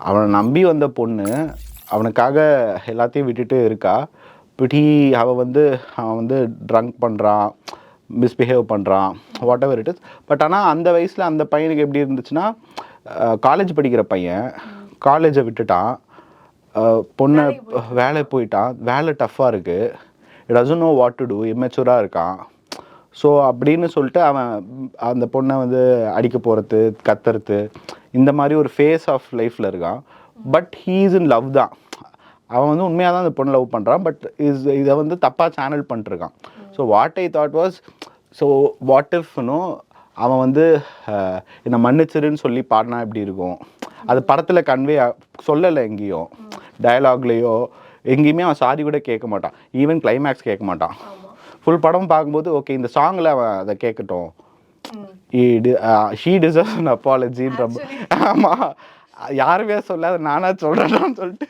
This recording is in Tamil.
அவனை நம்பி வந்த பொண்ணு அவனுக்காக எல்லாத்தையும் விட்டுட்டு இருக்கா. பட் அவன் வந்து ட்ரங்க் பண்ணுறான், மிஸ்பிஹேவ் பண்ணுறான், what ever it is. But ஆனால் அந்த வயசில் அந்த பையனுக்கு எப்படி இருந்துச்சுன்னா, காலேஜ் படிக்கிற பையன் காலேஜை விட்டுட்டான், பொண்ணை வேலை போயிட்டான், வேலை டஃப்பாக இருக்குது, it doesn't know what to do, இம்மெச்சூராக இருக்கான். ஸோ அப்படின்னு சொல்லிட்டு அவன் அந்த பொண்ணை வந்து அடிக்க போகிறது, கத்துறது, இந்த மாதிரி ஒரு ஃபேஸ் ஆஃப் லைஃப்பில் இருக்கான். But he is in love தான். அவன் வந்து உண்மையாக தான் அந்த பொண்ணை லவ் பண்ணுறான். பட் இதை வந்து தப்பாக சேனல் பண்ணிட்டுருக்கான். So what I thought was, so what if no அவன் வந்து என்னை மன்னிச்சிருன்னு சொல்லி பாடினா எப்படி இருக்கும். அது படத்தில் கன்வே சொல்லலை, எங்கேயும் டயலாக்லேயோ எங்கேயுமே அவன் சாரி கூட கேட்க மாட்டான், ஈவன் கிளைமேக்ஸ் கேட்க மாட்டான். ஃபுல் படம் பார்க்கும்போது ஓகே இந்த சாங்கில் அவன் அதை கேட்கட்டும், ஷீ டிசர்வ்ஸ் அன் அப்பாலஜின்ற. ஆமாம், யாருமே சொல்லாத நானாக சொல்கிறேன்னு சொல்லிட்டு